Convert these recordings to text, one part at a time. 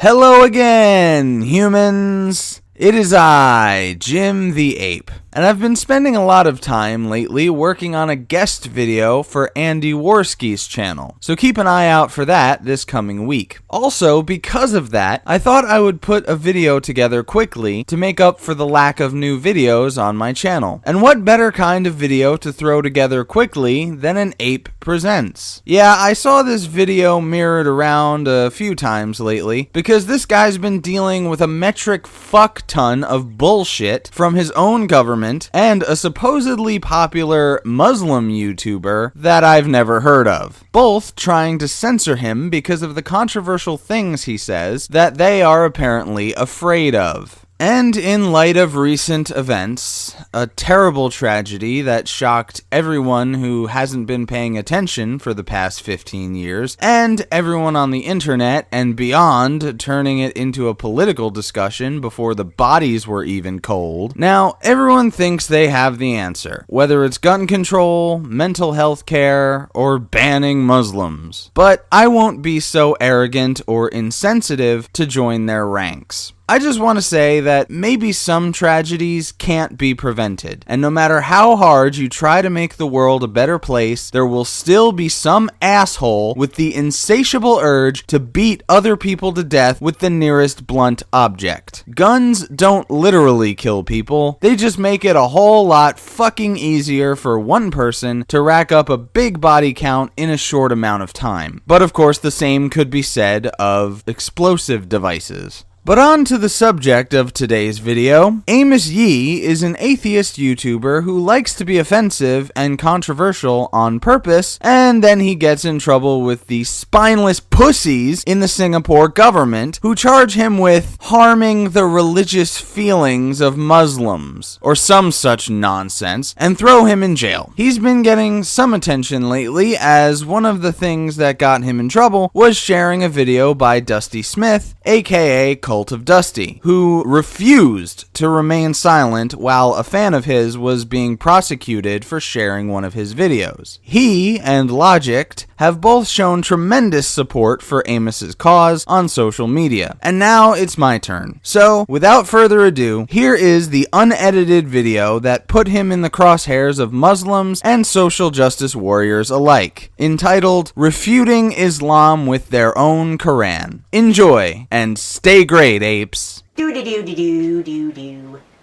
Hello again, humans! It is I, Jim the Ape, and I've been spending a lot of time lately working on a guest video for Andy Worski's channel, so keep an eye out for that this coming week. Also, because of that, I thought I would put a video together quickly to make up for the lack of new videos on my channel. And what better kind of video to throw together quickly than an ape presents? Yeah, I saw this video mirrored around a few times lately, because this guy's been dealing with a metric fuck ton of bullshit from his own government and a supposedly popular Muslim YouTuber that I've never heard of, both trying to censor him because of the controversial things he says that they are apparently afraid of. And in light of recent events, a terrible tragedy that shocked everyone who hasn't been paying attention for the past 15 years, and everyone on the internet and beyond, turning it into a political discussion before the bodies were even cold. Now, everyone thinks they have the answer, whether it's gun control, mental health care, or banning Muslims. But I won't be so arrogant or insensitive to join their ranks. I just want to say that maybe some tragedies can't be prevented, and no matter how hard you try to make the world a better place, there will still be some asshole with the insatiable urge to beat other people to death with the nearest blunt object. Guns don't literally kill people, they just make it a whole lot fucking easier for one person to rack up a big body count in a short amount of time. But of course the same could be said of explosive devices. But on to the subject of today's video. Amos Yee is an atheist YouTuber who likes to be offensive and controversial on purpose, and then he gets in trouble with the spineless pussies in the Singapore government who charge him with harming the religious feelings of Muslims, or some such nonsense, and throw him in jail. He's been getting some attention lately, as one of the things that got him in trouble was sharing a video by Dusty Smith, aka Cult of Dusty, who refused to remain silent while a fan of his was being prosecuted for sharing one of his videos. He and Logic have both shown tremendous support for Amos's cause on social media, and now it's my turn. So, without further ado, here is the unedited video that put him in the crosshairs of Muslims and social justice warriors alike, entitled Refuting Islam with Their Own Quran. Enjoy, and stay great, apes. Do.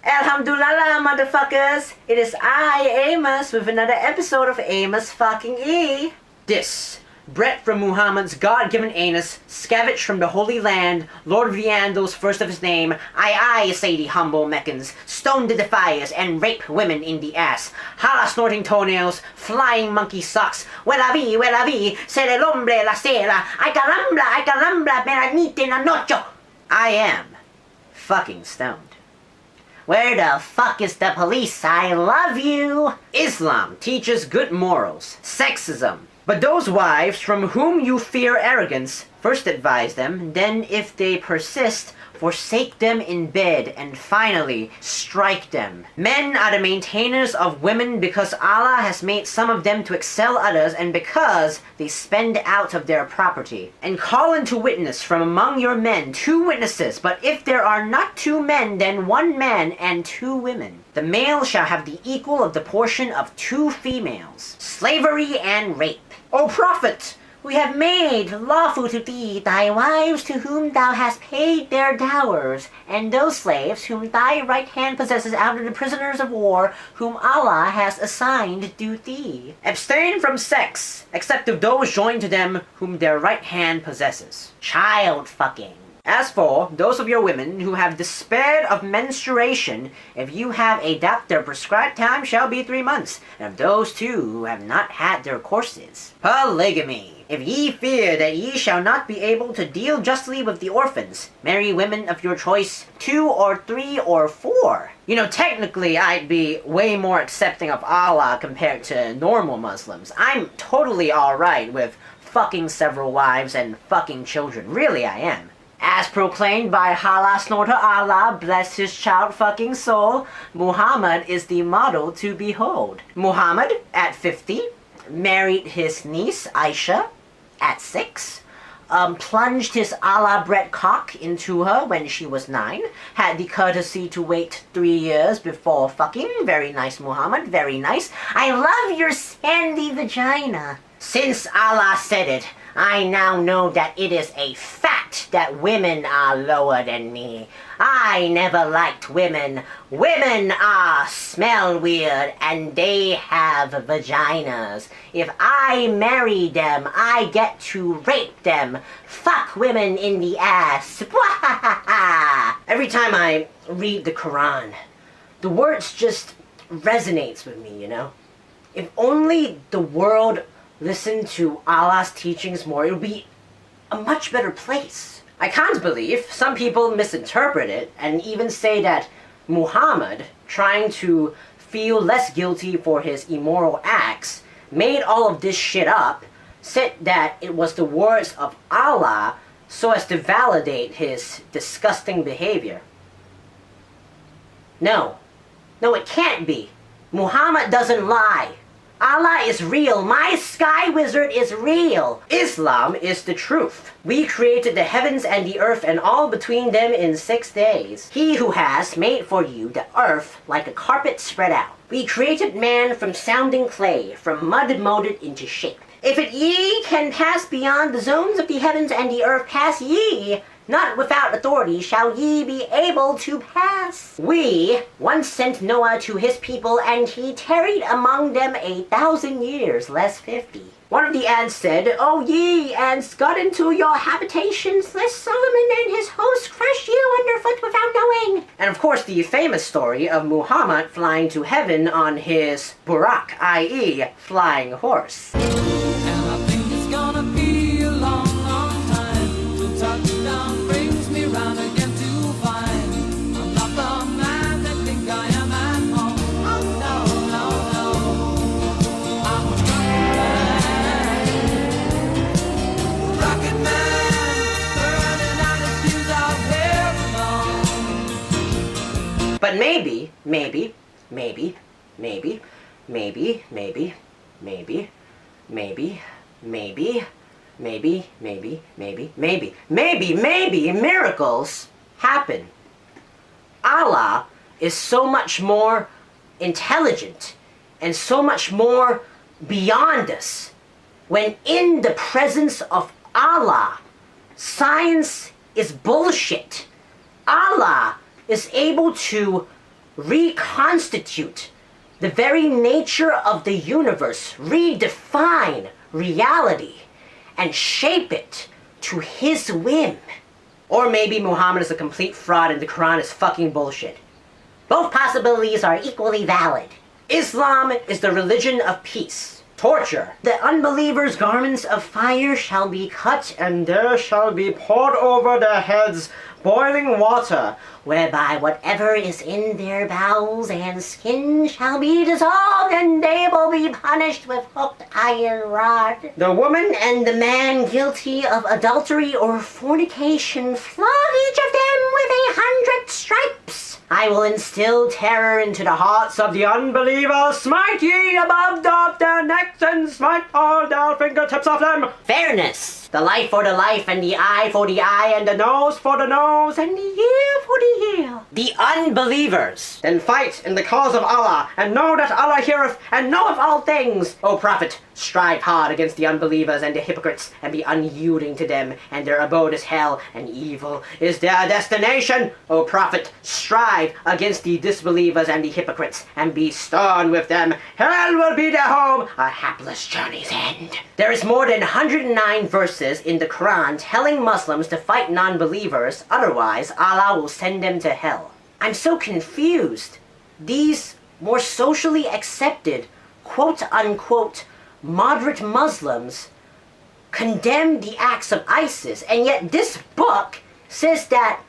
Alhamdulillah, motherfuckers. It is I, Amos, with another episode of Amos fucking Yee. This, bred from Muhammad's God-given anus, scavenged from the Holy Land, Lord of the Andals, first of his name, I say the humble Meccans, stone the defiers, and rape women in the ass. Hala snorting toenails, flying monkey socks. Vuela vi, ser el hombre la cera. Ay carambla, meranite na nocho. I am fucking stoned. Where the fuck is the police? I love you! Islam teaches good morals, sexism. But those wives from whom you fear arrogance, first advise them, then if they persist, forsake them in bed, and finally, strike them. Men are the maintainers of women because Allah has made some of them to excel others, and because they spend out of their property. And call into witness from among your men 2 witnesses, but if there are not 2 men, then 1 man and 2 women. The male shall have the equal of the portion of 2 females. Slavery and rape. O Prophet! We have made lawful to thee thy wives to whom thou hast paid their dowers, and those slaves whom thy right hand possesses out of the prisoners of war whom Allah has assigned to thee. Abstain from sex, except of those joined to them whom their right hand possesses. Child fucking. As for those of your women who have despaired of menstruation, if you have a doubt, their prescribed time shall be 3 months, and of those too who have not had their courses. Polygamy. If ye fear that ye shall not be able to deal justly with the orphans, marry women of your choice, 2 or 3 or 4. You know, technically I'd be way more accepting of Allah compared to normal Muslims. I'm totally alright with fucking several wives and fucking children. Really, I am. As proclaimed by Hala Snorter Allah, bless his child fucking soul, Muhammad is the model to behold. Muhammad, at 50, married his niece Aisha at 6. plunged his Allah bred cock into her when she was 9, had the courtesy to wait 3 years before fucking. Very nice, Muhammad, very nice. I love your sandy vagina. Since Allah said it, I now know that it is a fact that women are lower than me. I never liked women. Women smell weird and they have vaginas. If I marry them, I get to rape them. Fuck women in the ass. Every time I read the Quran, the words just resonates with me, you know? If only the world listened to Allah's teachings more, it would be a much better place. I can't believe some people misinterpret it and even say that Muhammad, trying to feel less guilty for his immoral acts, made all of this shit up, said that it was the words of Allah so as to validate his disgusting behavior. No, it can't be. Muhammad doesn't lie. Allah is real. My sky wizard is real. Islam is the truth. We created the heavens and the earth and all between them in 6 days. He who has made for you the earth like a carpet spread out. We created man from sounding clay, from mud molded into shape. If it ye can pass beyond the zones of the heavens and the earth, pass ye. Not without authority shall ye be able to pass. We once sent Noah to his people, and he tarried among them 1,000 years, less 50. One of the ants said, O ye ants, got into your habitations, lest Solomon and his host crush you underfoot without knowing. And of course the famous story of Muhammad flying to heaven on his burak, i.e. flying horse. But maybe, miracles happen. Allah is so much more intelligent and so much more beyond us. When in the presence of Allah, science is bullshit. Allah is able to reconstitute the very nature of the universe, redefine reality, and shape it to his whim. Or maybe Muhammad is a complete fraud and the Quran is fucking bullshit. Both possibilities are equally valid. Islam is the religion of peace. Torture. The unbelievers' garments of fire shall be cut, and there shall be poured over their heads boiling water, whereby whatever is in their bowels and skin shall be dissolved, and they will be punished with hooked iron rod. The woman and the man guilty of adultery or fornication, flog each of them with 100 stripes. I will instill terror into the hearts of the unbelievers. Smite ye above their necks, and smite all their fingertips of them. Fairness. The life for the life, and the eye for the eye, and the nose for the nose, and the ear for the ear. The unbelievers. Then fight in the cause of Allah, and know that Allah heareth, and knoweth all things. O Prophet, strive hard against the unbelievers and the hypocrites, and be unyielding to them, and their abode is hell, and evil is their destination. O Prophet, strive against the disbelievers and the hypocrites, and be stern with them. Hell will be their home, a hapless journey's end. There is more than 109 verses in the Quran telling Muslims to fight non-believers, otherwise Allah will send them to hell. I'm so confused. These more socially accepted, quote-unquote, moderate Muslims condemn the acts of ISIS, and yet this book says that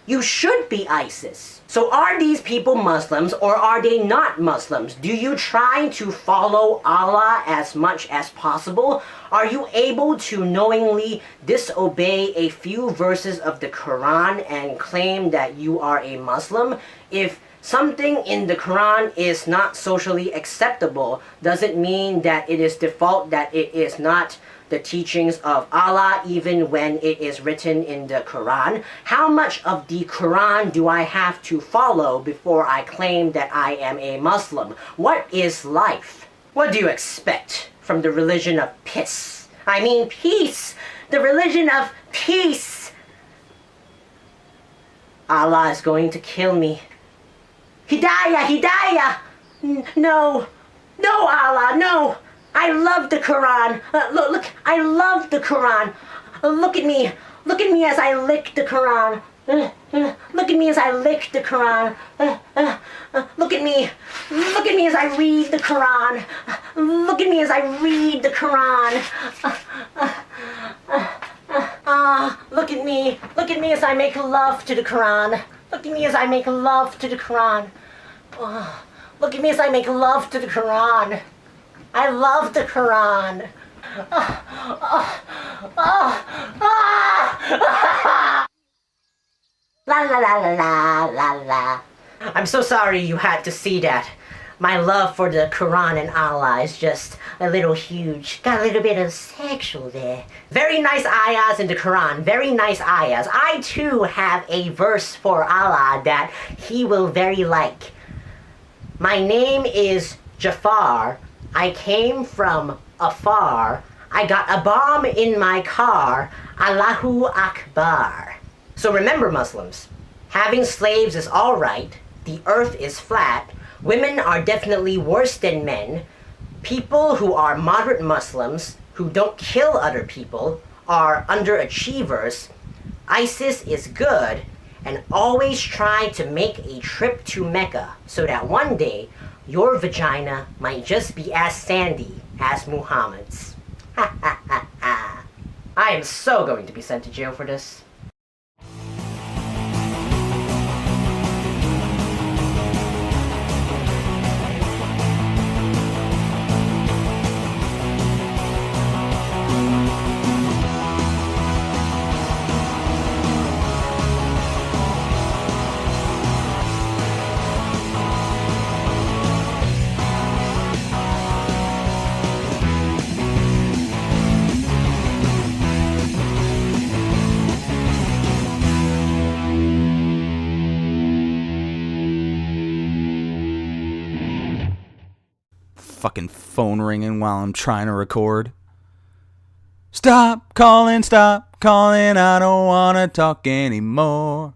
you should be ISIS. So are these people Muslims or are they not Muslims? Do you try to follow Allah as much as possible? Are you able to knowingly disobey a few verses of the Quran and claim that you are a Muslim? If something in the Quran is not socially acceptable, does it mean that it is default that it is not the teachings of Allah even when it is written in the Quran? How much of the Quran do I have to follow before I claim that I am a Muslim? What is life? What do you expect from the religion of piss? I mean peace! The religion of peace! Allah is going to kill me. Hidayah! Hidayah! No! No, Allah, no! I love the Quran. Look, I love the Quran. Look at me. Look at me as I lick the Quran. Look at me as I lick the Quran. Look at me. Look at me as I read the Quran. Look at me as I read the Quran. Look at me. Look at me as I make love to the Quran. Look at me as I make love to the Quran. Look at me as I make love to the Quran. I love the Quran. La la la la la la la. I'm so sorry you had to see that. My love for the Quran and Allah is just a little huge. Got a little bit of sexual there. Very nice ayahs in the Quran. Very nice ayahs. I too have a verse for Allah that he will very like. My name is Jafar. I came from afar. I got a bomb in my car. Allahu Akbar. So remember, Muslims, having slaves is alright. The earth is flat. Women are definitely worse than men. People who are moderate Muslims, who don't kill other people, are underachievers. ISIS is good. And always try to make a trip to Mecca so that one day your vagina might just be as sandy as Muhammad's. Ha ha ha ha. I am so going to be sent to jail for this. Fucking phone ringing while I'm trying to record. Stop calling, I don't wanna talk anymore.